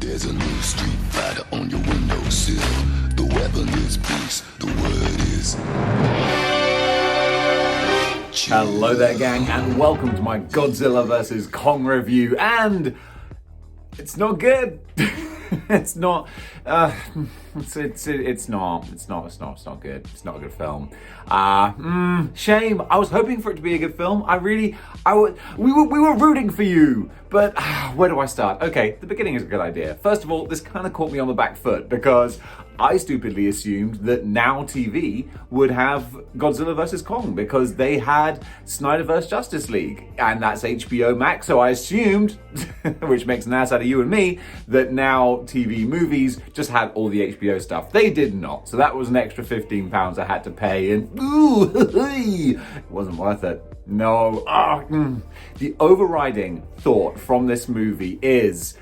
There's a new street fighter on your windowsill. The weapon is peace, the word is chill. Hello there, gang, and welcome to my Godzilla vs. Kong review. And it's not good. It's not. It's not good. It's not a good film. Shame. I was hoping for it to be a good film. We were rooting for you. But where do I start? Okay, the beginning is a good idea. First of all, this kind of caught me on the back foot because I stupidly assumed that Now TV would have Godzilla vs. Kong because they had Snyderverse Justice League, and that's HBO Max. So I assumed, which makes an ass out of you and me, that Now TV movies just had all the HBO stuff. They did not. So that was an extra £15 I had to pay, and it wasn't worth it. No. The overriding thought from this movie is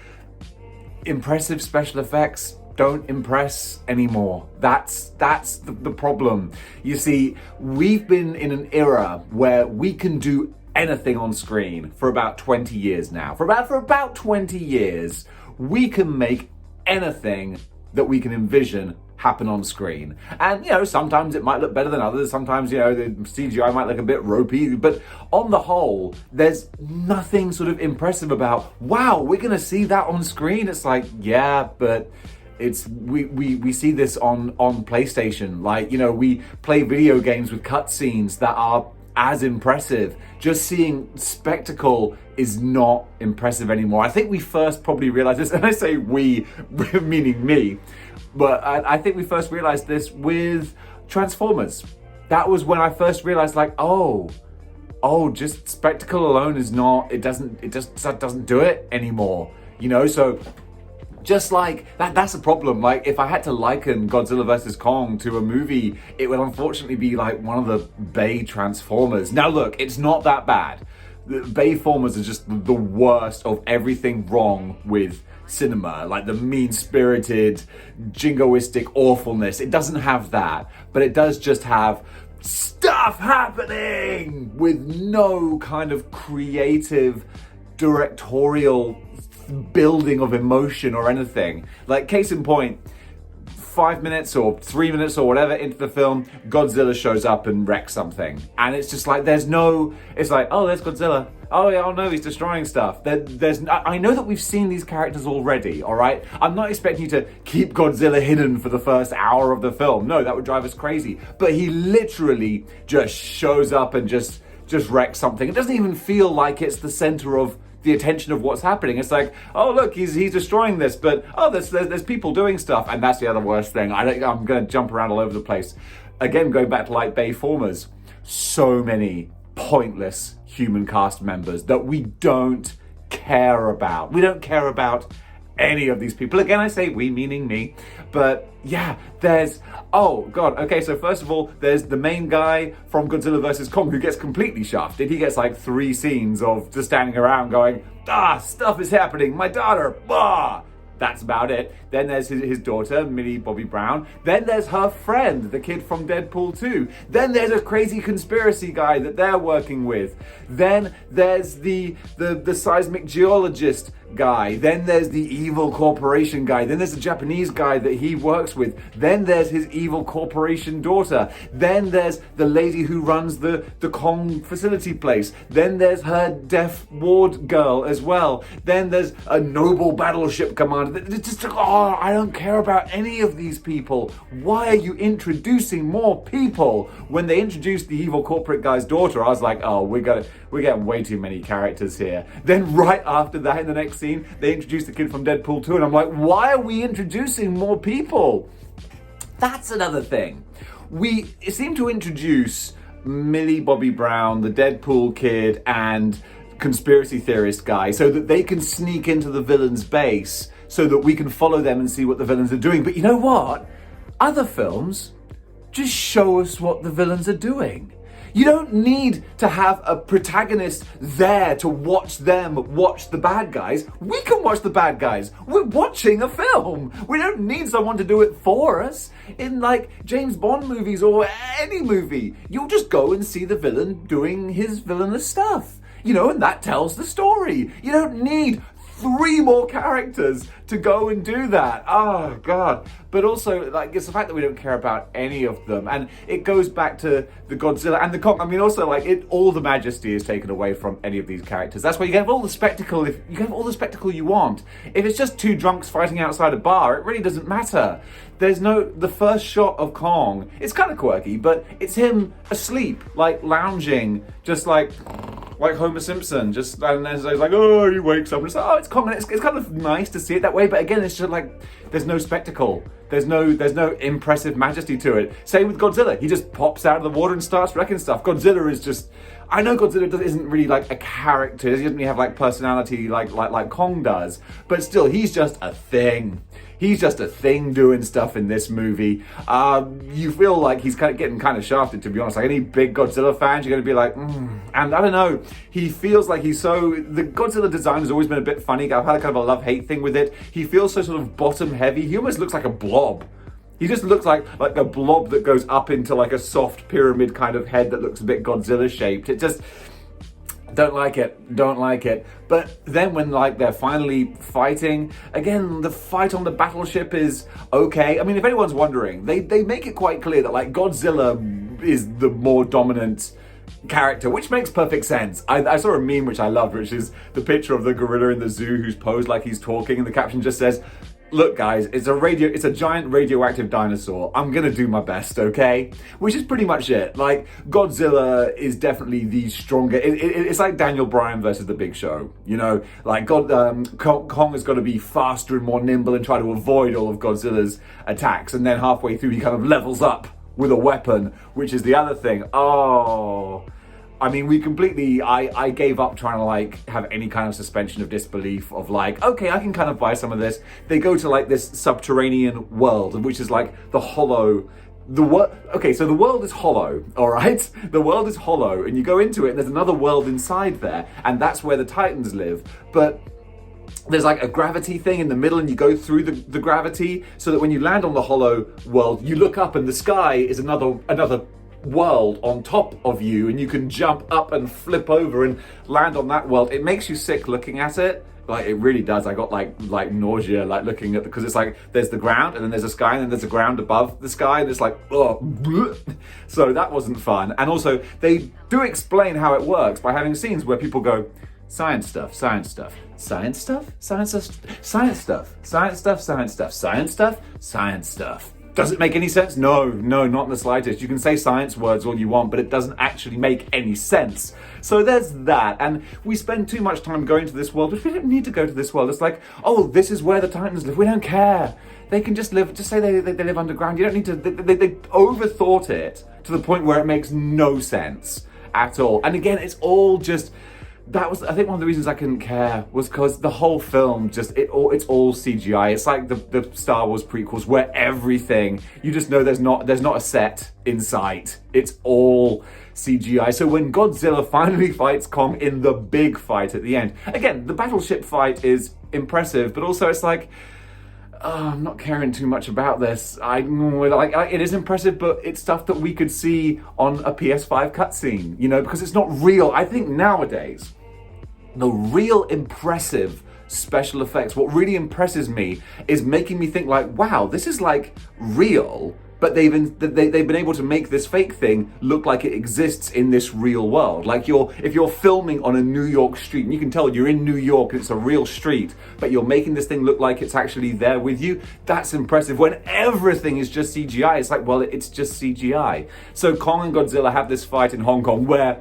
impressive special effects don't impress anymore. That's the problem. You see, we've been in an era where we can do anything on screen for about 20 years now. For about 20 years, we can make anything that we can envision happen on screen. And, sometimes it might look better than others. Sometimes, the CGI might look a bit ropey. But on the whole, there's nothing sort of impressive about, wow, we're going to see that on screen. It's like, yeah, but we see this on PlayStation. Like, we play video games with cutscenes that are as impressive. Just seeing spectacle is not impressive anymore. I think we first probably realized this, and I say we, meaning me, but I think we first realized this with Transformers. That was when I first realized, like, just spectacle alone is not, it just doesn't do it anymore. So just like that's a problem. Like, if I had to liken Godzilla vs. Kong to a movie, it would unfortunately be like one of the Bay Transformers. Now look, it's not that bad. The Bayformers are just the worst of everything wrong with cinema, like the mean-spirited, jingoistic awfulness. It doesn't have that, but it does just have stuff happening with no kind of creative directorial building of emotion or anything. Like, case in point, 5 minutes or 3 minutes or whatever into the film, Godzilla shows up and wrecks something. And it's just like, it's like, oh, there's Godzilla. Oh yeah, oh no, he's destroying stuff. I know that we've seen these characters already, all right? I'm not expecting you to keep Godzilla hidden for the first hour of the film. No, that would drive us crazy. But he literally just shows up and just wrecks something. It doesn't even feel like it's the center of the attention of what's happening. It's like, oh look, he's destroying this, but there's people doing stuff, and that's the other worst thing. I'm going to jump around all over the place. Again, going back to like Bayformers, so many pointless human cast members that we don't care about. We don't care about any of these people. Again, I say we, meaning me. But yeah, so first of all, there's the main guy from Godzilla vs. Kong who gets completely shafted. He gets like 3 scenes of just standing around going, stuff is happening, my daughter, That's about it. Then there's his daughter, Millie Bobby Brown. Then there's her friend, the kid from Deadpool 2. Then there's a crazy conspiracy guy that they're working with. Then there's the seismic geologist guy. Then there's the evil corporation guy. Then there's a Japanese guy that he works with. Then there's his evil corporation daughter. Then there's the lady who runs the Kong facility place. Then there's her deaf ward girl as well. Then there's a noble battleship commander. It's just, I don't care about any of these people. Why are you introducing more people? When they introduced the evil corporate guy's daughter, I was like, we're getting way too many characters here. Then right after that, in the next scene, they introduced the kid from Deadpool 2, and I'm like, why are we introducing more people? That's another thing. We seem to introduce Millie Bobby Brown, the Deadpool kid, and conspiracy theorist guy so that they can sneak into the villain's base so that we can follow them and see what the villains are doing. But you know what? Other films just show us what the villains are doing. You don't need to have a protagonist there to watch them watch the bad guys. We can watch the bad guys. We're watching a film. We don't need someone to do it for us. In like James Bond movies or any movie, you'll just go and see the villain doing his villainous stuff. And that tells the story. You don't need 3 more characters to go and do that. Oh god. But also, like, it's the fact that we don't care about any of them, and it goes back to the Godzilla and the Kong. I mean, also, like, all the majesty is taken away from any of these characters. That's why you get all the spectacle. If you have all the spectacle you want, if it's just 2 drunks fighting outside a bar, it really doesn't matter. The first shot of Kong, it's kind of quirky, but it's him asleep, like lounging, just like Homer Simpson, just, and then he's like, oh, he wakes up and it's like, oh, it's Kong, and it's kind of nice to see it that way, but again, it's just like, there's no spectacle. There's no impressive majesty to it. Same with Godzilla. He just pops out of the water and starts wrecking stuff. Godzilla is just, I know Godzilla isn't really like a character. He doesn't really have like personality like Kong does, but still, he's just a thing. He's just a thing doing stuff in this movie. You feel like he's getting kind of shafted, to be honest. Like any big Godzilla fans, you're going to be like, And I don't know, he feels like the Godzilla design has always been a bit funny. I've had a kind of a love-hate thing with it. He feels so sort of bottom-heavy. He almost looks like a blob. He just looks like a blob that goes up into like a soft pyramid kind of head that looks a bit Godzilla-shaped. It just... Don't like it. But then when like they're finally fighting, again, the fight on the battleship is okay. I mean, if anyone's wondering, they make it quite clear that like Godzilla is the more dominant character, which makes perfect sense. I saw a meme which I loved, which is the picture of the gorilla in the zoo who's posed like he's talking, and the caption just says, look guys, it's a giant radioactive dinosaur. I'm gonna do my best, okay? Which is pretty much it. Like, Godzilla is definitely the stronger, it's like Daniel Bryan versus The Big Show, you know? Like, Kong has got to be faster and more nimble and try to avoid all of Godzilla's attacks, and then halfway through he kind of levels up with a weapon, which is the other thing. I mean, I gave up trying to like have any kind of suspension of disbelief of like, okay, I can kind of buy some of this. They go to like this subterranean world, which is like the hollow, okay, so the world is hollow, all right? The world is hollow, and you go into it and there's another world inside there, and that's where the Titans live. But there's like a gravity thing in the middle, and you go through the gravity so that when you land on the hollow world, you look up and the sky is another world on top of you, and you can jump up and flip over and land on that world. It makes you sick looking at it. Like, it really does. I got like nausea like looking at because it's like there's the ground and then there's a sky and then there's a ground above the sky, and it's like, oh, bleh. So that wasn't fun. And also they do explain how it works by having scenes where people go, science stuff, science stuff, science stuff, science stuff, science stuff, science stuff, science stuff, science stuff, science stuff. Does it make any sense? No, not in the slightest. You can say science words all you want, but it doesn't actually make any sense. So there's that. And we spend too much time going to this world, which we don't need to go to this world. It's like, oh, this is where the Titans live. We don't care. They can just say they live underground. You don't need to, they overthought it to the point where it makes no sense at all. And again, it's all just... I think one of the reasons I couldn't care was because the whole film it's all CGI. It's like the Star Wars prequels where everything, you just know there's not a set in sight. It's all CGI. So when Godzilla finally fights Kong in the big fight at the end, again, the battleship fight is impressive, but also it's like, I'm not caring too much about this. It is impressive, but it's stuff that we could see on a PS5 cutscene, you know, because it's not real. I think nowadays, the real impressive special effects, what really impresses me is making me think like, wow, this is like real, but they've been able to make this fake thing look like it exists in this real world. Like if you're filming on a New York street, and you can tell you're in New York and it's a real street, but you're making this thing look like it's actually there with you, that's impressive. When everything is just CGI, it's like, well, it's just CGI. So Kong and Godzilla have this fight in Hong Kong where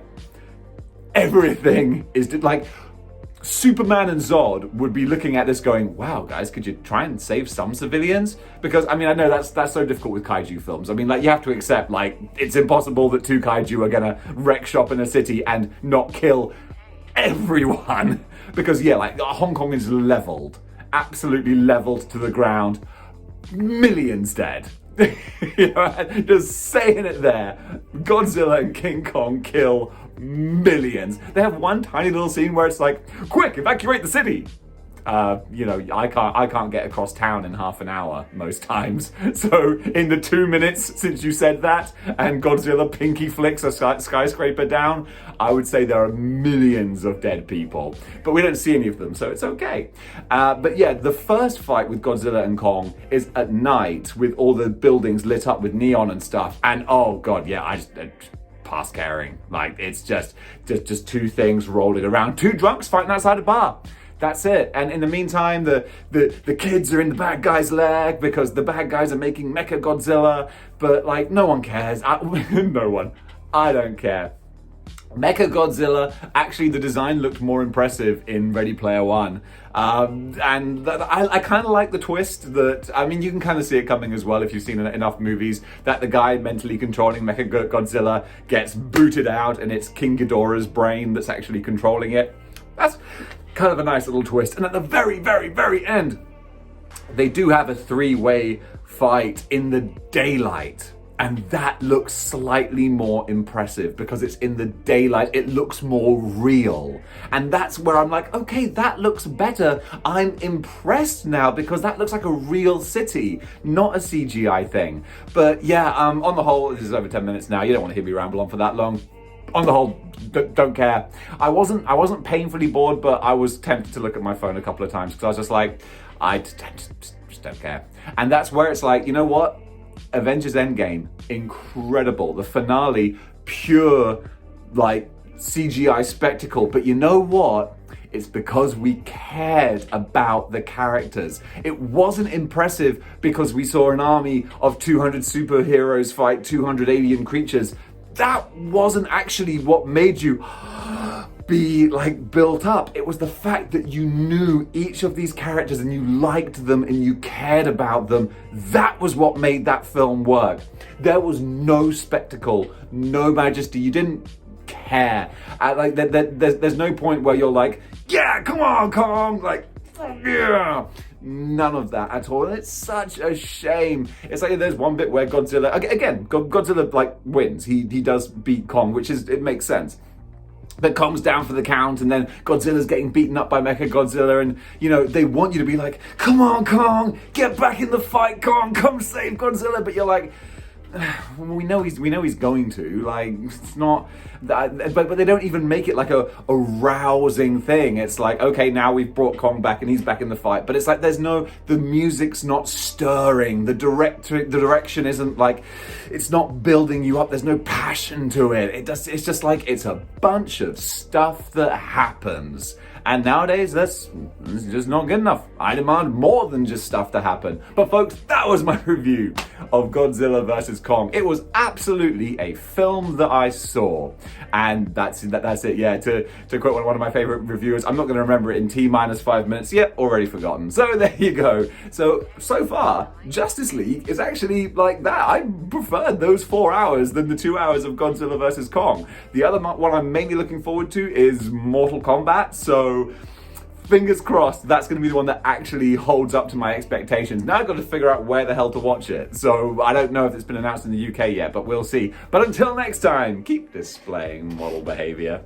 everything is like... Superman and Zod would be looking at this going, wow, guys, could you try and save some civilians? Because, I mean, I know that's so difficult with kaiju films. I mean, like, you have to accept, like, it's impossible that 2 kaiju are gonna wreck shop in a city and not kill everyone. Because, yeah, like, Hong Kong is leveled, absolutely leveled to the ground. Millions dead. You know, just saying it there. Godzilla and King Kong kill millions. They have one tiny little scene where it's like, quick, evacuate the city. You know, I can't get across town in half an hour most times. So in the 2 minutes since you said that, and Godzilla pinky flicks a skyscraper down, I would say there are millions of dead people. But we don't see any of them, so it's okay. But yeah, the first fight with Godzilla and Kong is at night with all the buildings lit up with neon and stuff. And oh god, yeah, I just past caring. Like, it's just two things rolling around, two drunks fighting outside a bar. That's it. And in the meantime, the kids are in the bad guy's leg because the bad guys are making Mecha Godzilla. But like, no one cares. No one. I don't care. Mecha Godzilla, actually the design looked more impressive in Ready Player One. And I kind of like the twist that, I mean, you can kind of see it coming as well if you've seen enough movies, that the guy mentally controlling Mecha Godzilla gets booted out and it's King Ghidorah's brain that's actually controlling it. That's kind of a nice little twist. And at the very, very, very end, they do have a three-way fight in the daylight. And that looks slightly more impressive because it's in the daylight. It looks more real. And that's where I'm like, okay, that looks better. I'm impressed now because that looks like a real city, not a CGI thing. But yeah, on the whole, this is over 10 minutes now. You don't want to hear me ramble on for that long. On the whole, don't care. I wasn't painfully bored, but I was tempted to look at my phone a couple of times because I was just like, I just don't care. And that's where it's like, you know what? Avengers Endgame, incredible. The finale, pure, like, CGI spectacle. But you know what? It's because we cared about the characters. It wasn't impressive because we saw an army of 200 superheroes fight 200 alien creatures. That wasn't actually what made you be like built up. It was the fact that you knew each of these characters and you liked them and you cared about them. That was what made that film work. There was no spectacle, no majesty. You didn't care. Like there's no point where you're like, yeah, come on, Kong, like, yeah. None of that at all. And it's such a shame. It's like there's one bit where Godzilla, again, Godzilla like wins. He does beat Kong, which is, it makes sense. But Kong's down for the count, and then Godzilla's getting beaten up by Mecha Godzilla, and you know, they want you to be like, come on, Kong, get back in the fight, Kong, come save Godzilla. But you're like, we know he's going to, like, it's not that, but they don't even make it like a rousing thing. It's like, okay, now we've brought Kong back and he's back in the fight, but it's like the music's not stirring, the direction isn't like, it's not building you up, there's no passion to it. It's just like, it's a bunch of stuff that happens. And nowadays, that's just not good enough. I demand more than just stuff to happen. But folks, that was my review of Godzilla vs. Kong. It was absolutely a film that I saw. And that's it, yeah. To quote one of my favorite reviewers, I'm not gonna remember it in T-5 minutes. Yep, already forgotten. So there you go. So far, Justice League is actually like that. I preferred those 4 hours than the 2 hours of Godzilla vs. Kong. The other one I'm mainly looking forward to is Mortal Kombat. So fingers crossed that's going to be the one that actually holds up to my expectations. Now I've got to figure out where the hell to watch it. So I don't know if it's been announced in the UK yet, but we'll see. But until next time, keep displaying model behavior.